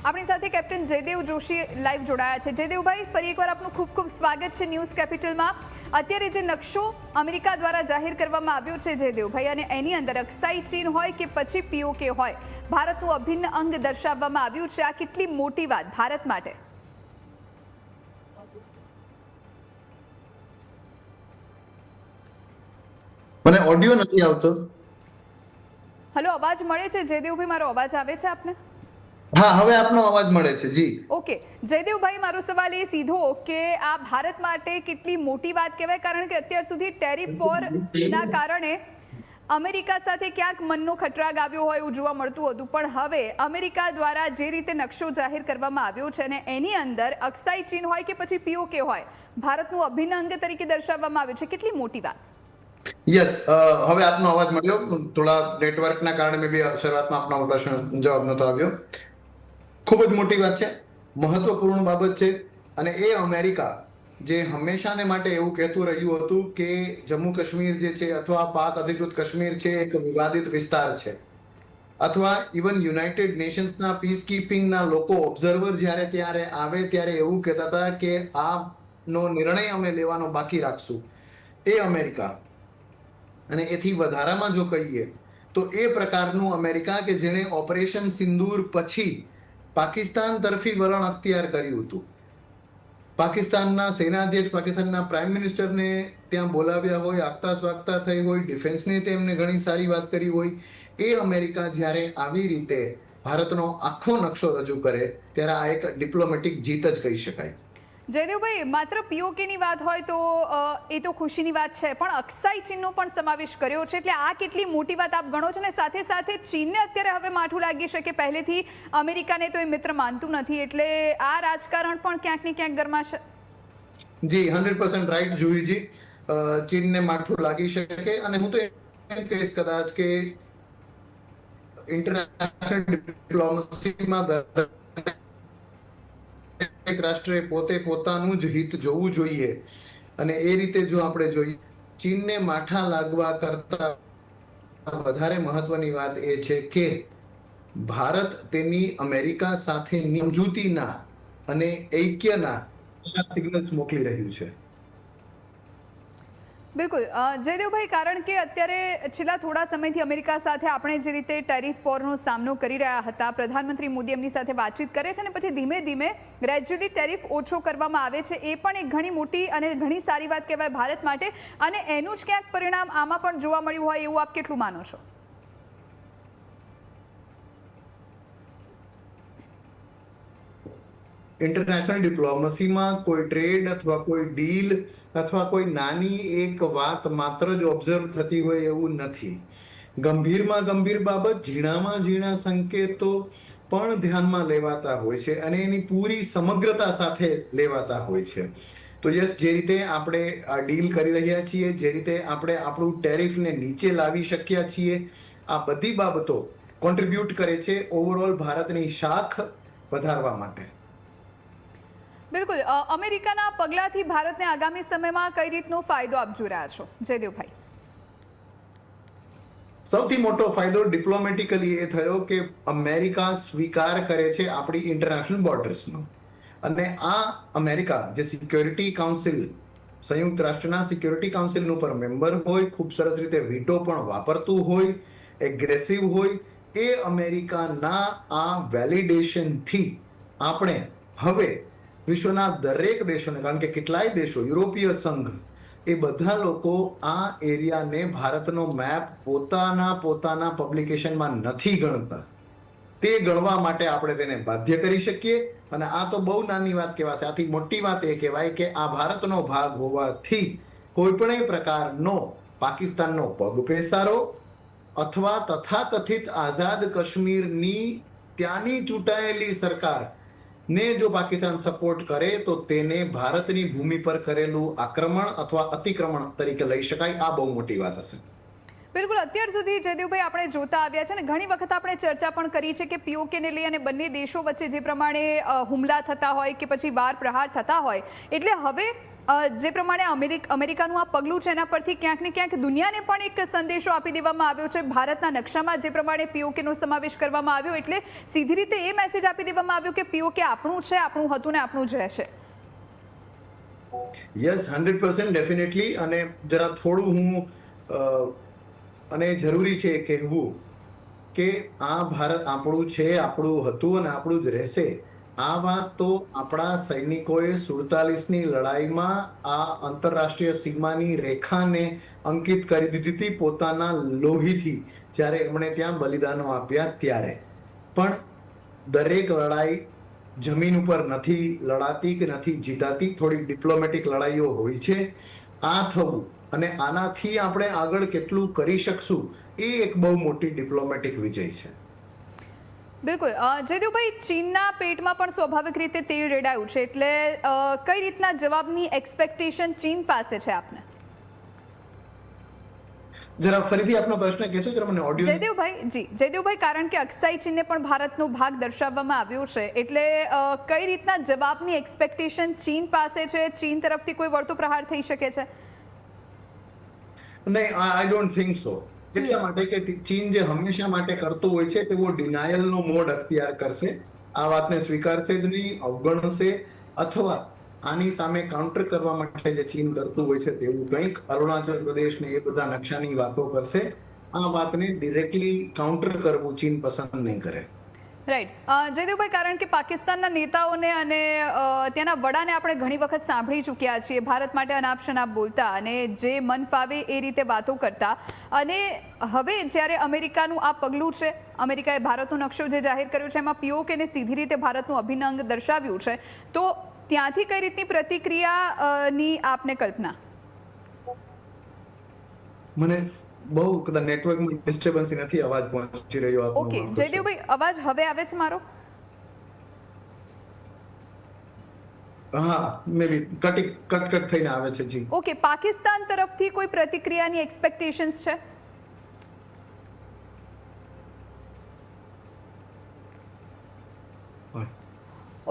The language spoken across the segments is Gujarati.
આપણી સાથે કેપ્ટન જયદેવ જોશી લાઈવ જોડાયા છે। જયદેવભાઈ, ફરી એકવાર આપનું ખૂબ ખૂબ સ્વાગત છે ન્યૂઝ કેપિટલમાં। અત્યારે જે નકશો અમેરિકા દ્વારા જાહેર કરવામાં આવ્યો છે જયદેવભાઈ, અને એની અંદર અક્સાઈ ચીન હોય કે પછી પીઓકે હોય, ભારતનું અભિન્ન અંગ દર્શાવવામાં આવ્યું છે। આ કેટલી મોટી વાત ભારત માટે? મને ઓડિયો નથી આવતો। હેલો, અવાજ મળે છે જયદેવભાઈ? મારો અવાજ આવે છે આપને? હા, હવે આપનો અવાજ મળે છે જી। ઓકે જયદેવભાઈ, મારો સવાલ એ સીધો કે આ ભારત માટે કેટલી મોટી વાત કહેવાય, કારણ કે અત્યાર સુધી ટેરિફ વોરના કારણે અમેરિકા સાથે ક્યાંક મનનો ખટરાગ આવ્યો હોય એવું જોવા મળતું હતું, પણ હવે અમેરિકા દ્વારા જે રીતે નકશો જાહેર કરવામાં આવ્યો છે અને એની અંદર અક્સાઈ ચીન હોય કે પછી પીઓકે હોય, ભારતનું અભિન્ન અંગ તરીકે દર્શાવવામાં આવ્યું છે। કેટલી મોટી વાત? યસ, હવે આપનો અવાજ મળ્યો। થોડા નેટવર્કના કારણે મે બી શરૂઆતમાં આપનો પ્રશ્ન જવાબ નહોતો આવ્યો। ખૂબ જ મોટી વાત છે, મહત્વપૂર્ણ બાબત છે, અને એ અમેરિકા જે હંમેશાને માટે એવું કહેતું રહ્યું હતું કે જમ્મુ કાશ્મીર જે છે અથવા પાક અધિકૃત કાશ્મીર છે એક વિવાદિત વિસ્તાર છે, અથવા ઇવન યુનાઇટેડ નેશન્સના પીસ કીપિંગના લોકો ઓબ્ઝર્વર જ્યારે ત્યારે આવે ત્યારે એવું કહેતા હતા કે આનો નિર્ણય અમે લેવાનો બાકી રાખશું। એ અમેરિકા, અને એથી વધારામાં જો કહીએ તો એ પ્રકારનું અમેરિકા કે જેણે ઓપરેશન સિંદૂર પછી પાકિસ્તાન તરફી વલણ અખ્તિયાર કર્યું હતું। પાકિસ્તાનના સેનાધ્યક્ષ, પાકિસ્તાનના પ્રાઇમ મિનિસ્ટરને ત્યાં બોલાવ્યા હોય, આગતા સ્વાગતા થઈ હોય, ડિફેન્સની તેમને ઘણી સારી વાત કરી હોય, એ અમેરિકા જ્યારે આવી રીતે ભારતનો આખો નકશો રજૂ કરે ત્યારે આ એક ડિપ્લોમેટિક જીત જ કહી શકાય। જયદેવભાઈ, માત્ર પીઓકેની વાત હોય તો એ તો ખુશીની વાત છે, પણ અક્સાઈ ચીનનો પણ સમાવેશ કર્યો છે, એટલે આ કેટલી મોટી વાત આપ ગણો છો? ને સાથે સાથે ચીનને અત્યારે હવે માઠું લાગી શકે, પહેલેથી અમેરિકાને તો એ મિત્ર માનતું નથી, એટલે આ રાજકારણ પણ ક્યાંક ને ક્યાંક ગરમાશે। જી, 100% રાઈટ જુહીજી। ચીનને માઠું લાગી શકે, અને હું તો એમ કહીશ કદાચ કે ઇન્ટરનેશનલ ડિપ્લોમસીમાં એક રાષ્ટ્રે પોતે પોતાનું જ હિત જોવું જોઈએ, અને એ રીતે જો આપણે જોઈએ, ચીનને માઠા લાગવા કરતા વધારે મહત્વની વાત એ છે કે ભારત તેની અમેરિકા સાથેની સમજૂતીના અને ઐક્યના સિગ્નલ્સ મોકલી રહ્યું છે। બિલકુલ જયદેવભાઈ, કારણ કે અત્યારે છેલ્લા થોડા સમયથી અમેરિકા સાથે આપણે જે રીતે ટેરિફ વોરનો સામનો કરી રહ્યા હતા, પ્રધાનમંત્રી મોદી એમની સાથે વાતચીત કરે છે અને પછી ધીમે ધીમે ગ્રેજ્યુઅલી ટેરિફ ઓછો કરવામાં આવે છે, એ પણ એક ઘણી મોટી અને ઘણી સારી વાત કહેવાય ભારત માટે, અને એનું જ ક્યાંક પરિણામ આમાં પણ જોવા મળ્યું હોય એવું આપ કેટલું માનો છો? ઇન્ટરનેશનલ ડિપ્લોમસીમાં કોઈ ટ્રેડ અથવા કોઈ ડીલ અથવા કોઈ નાની એક વાત માત્ર જ ઓબ્ઝર્વ થતી હોય એવું નથી। ગંભીરમાં ગંભીર બાબત, ઝીણામાં ઝીણા સંકેતો પણ ધ્યાનમાં લેવાતા હોય છે, અને એની પૂરી સમગ્રતા સાથે લેવાતા હોય છે। તો યસ, જે રીતે આપણે આ ડીલ કરી રહ્યા છીએ, જે રીતે આપણે આપણું ટેરિફને નીચે લાવી શક્યા છીએ, આ બધી બાબતો કોન્ટ્રીબ્યુટ કરે છે ઓવરઓલ ભારતની શાખ વધારવા માટે। બિલકુલ, અમેરિકાના પગલાથી ભારતને આગામી સમયમાં કઈ રીતનો ફાયદો આપ જોઈ રહ્યા છો જયદેવભાઈ? સૌથી મોટો ફાયદો ડિપ્લોમેટિકલી એ થયો કે અમેરિકા સ્વીકાર કરે છે આપણી ઇન્ટરનેશનલ બોર્ડર્સનો, અને આ અમેરિકા જે સિક્યોરિટી કાઉન્સિલ, સંયુક્ત રાષ્ટ્રના સિક્યોરિટી કાઉન્સિલનું પર મેમ્બર હોય, ખૂબ સરસ રીતે વીટો પણ વાપરતું હોય, એગ્રેસિવ હોય, એ અમેરિકાના આ વેલિડેશનથી આપણે હવે વિશ્વના દરેક દેશોને, કારણ કે કેટલાય દેશો, યુરોપીય સંઘ, એ બધા લોકો આ એરિયાને ભારતનો મેપ પોતાના પબ્લિકેશનમાં નથી ગણતા। તે ગણવા માટે આપણે તેને બાધ્ય કરી શકીએ, અને આ તો બહુ નાની વાત કહેવાશે। આથી મોટી વાત એ કહેવાય કે આ ભારતનો ભાગ હોવાથી કોઈ પણ પ્રકારનો પાકિસ્તાનનો પગ પેસારો અથવા તથાકથિત આઝાદ કાશ્મીરની ત્યાંની ચૂંટાયેલી સરકાર ને જો પાકિસ્તાન સપોર્ટ કરે તો તેને ભારતની ભૂમિ પર કરેલું આક્રમણ અથવા અતિક્રમણ તરીકે લઈ શકાય। આ બહુ મોટી વાત હશે। બિલકુલ, અત્યાર સુધી જયદેવભાઈ આપણે જોતા આવ્યા છે, અને ઘણી વખત આપણે ચર્ચા પણ કરી છે કે પીઓકેને લઈ અને બંને દેશો વચ્ચે જે પ્રમાણે હુમલા થતા હોય કે પછી વાર પ્રહાર થતા હોય, એટલે હવે જે પ્રમાણે અમેરિકાનું આ પગલું છે એના પરથી ક્યાંક ને ક્યાંક દુનિયાને પણ એક સંદેશો આપી દેવામાં આવ્યો છે. ભારતના નકશામાં જે પ્રમાણે પીઓકેનો સમાવેશ કરવામાં આવ્યો એટલે સીધી રીતે એ મેસેજ આપી દેવામાં આવ્યો કે પીઓકે આપણું છે, આપણું હતું ને આપણું જ રહેશે. Yes, 100% definitely. અને જરા થોડું હું અને જરૂરી છે કહેવું કે આ ભારત આપણું છે, આપણું હતું અને આપણું જ રહેશે. આ વાત તો આપણા સૈનિકોએ 47ની લડાઈમાં આ આંતરરાષ્ટ્રીય સીમાની રેખાને અંકિત કરી દીધી હતી પોતાના લોહીથી, જ્યારે એમણે ત્યાં બલિદાનો આપ્યા ત્યારે. પણ દરેક લડાઈ જમીન ઉપર નથી લડાતી કે નથી જીતાતી, થોડીક ડિપ્લોમેટિક લડાઈઓ હોય છે. આ થવું અને આનાથી આપણે આગળ કેટલું કરી શકશું એ એક બહુ મોટી ડિપ્લોમેટિક વિજય છે. બિલકુલ. જયદેવભાઈ, ચીનના પેટમાં પણ સ્વાભાવિક રીતે તેલ રેડાયું છે એટલે કઈ રીતના જવાબની એક્સપેક્ટેશન ચીન પાસે છે આપને? જરા ફરીથી આપનો પ્રશ્ન કહેશો જરા મને ઓડિયો? જયદેવભાઈ, કારણ કે અક્સાઈ ચીનને પણ ભારતનો ભાગ દર્શાવવામાં આવ્યો છે એટલે કઈ રીતના જવાબની એક્સપેક્ટેશન ચીન પાસે છે? ચીન તરફથી કોઈ વળતો પ્રહાર થઈ શકે છે? નહીં, આઈ ડોન્ટ થિંક સો. એટલા માટે કે ચીન જે હંમેશા માટે કરતું હોય છે તેવો ડિનાયલનો મોડ અખ્તિયાર કરશે. આ વાતને સ્વીકારશે જ નહીં, અવગણશે, અથવા આની સામે કાઉન્ટર કરવા માટે જે ચીન કરતું હોય છે તેવું કંઈક અરુણાચલ પ્રદેશ ને એ બધા નકશાની વાતો કરશે. આ વાતને ડિરેક્ટલી કાઉન્ટર કરવું ચીન પસંદ નહીં કરે. રાઈટ. જયદેવભાઈ, કારણ કે પાકિસ્તાનના નેતાઓને અને ત્યાંના વડાને આપણે ઘણી વખત સાંભળી ચૂક્યા છીએ ભારત માટે અનાપ શનાપ બોલતા અને જે મન ફાવે એ રીતે વાતો કરતા, અને હવે જ્યારે અમેરિકાનું આ પગલું છે, અમેરિકાએ ભારતનો નકશો જે જાહેર કર્યો છે એમાં પીઓકેને સીધી રીતે ભારતનું અભિન્ન અંગ દર્શાવ્યું છે, તો ત્યાંથી કઈ રીતની પ્રતિક્રિયાની આપને કલ્પના? મને બહુ કદાચ નેટવર્કમાં ડિસ્ટર્બન્સ નથી, અવાજ પહોંચી રહ્યો આપનો. ઓકે જયદેવભાઈ, અવાજ હવે આવે છે મારો? હા, મે બી કટ થઈને આવે છે. જી ઓકે. પાકિસ્તાન તરફથી કોઈ પ્રતિક્રિયાની એક્સપેક્ટેશન્સ છે?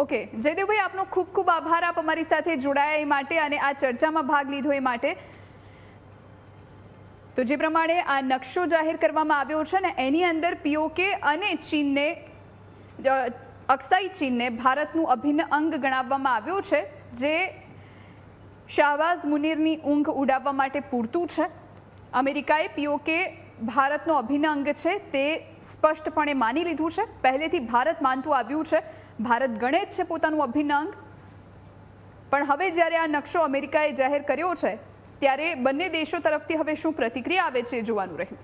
ઓકે જયદેવભાઈ, આપનો ખૂબ ખૂબ આભાર આપ અમારી સાથે જોડાયા એ માટે અને આ ચર્ચામાં ભાગ લીધો એ માટે. તો જે પ્રમાણે આ નકશો જાહેર કરવામાં આવ્યો છે ને એની અંદર પીઓકે અને ચીનને, અક્સાઈ ચીનને ભારતનું અભિન્ન અંગ ગણાવવામાં આવ્યો છે, જે શાહબાઝ મુનીરની ઊંઘ ઉડાવવા માટે પૂરતું છે. અમેરિકાએ પીઓકે ભારતનો અભિન્ન અંગ છે તે સ્પષ્ટપણે માની લીધું છે. પહેલેથી ભારત માનતું આવ્યું છે, ભારત ગણે જ છે પોતાનું અભિન્ન અંગ. પણ હવે જ્યારે આ નકશો અમેરિકાએ જાહેર કર્યો છે ત્યારે બંને દેશો તરફથી હવે શું પ્રતિક્રિયા આવે છે જોવાનું રહ્યું.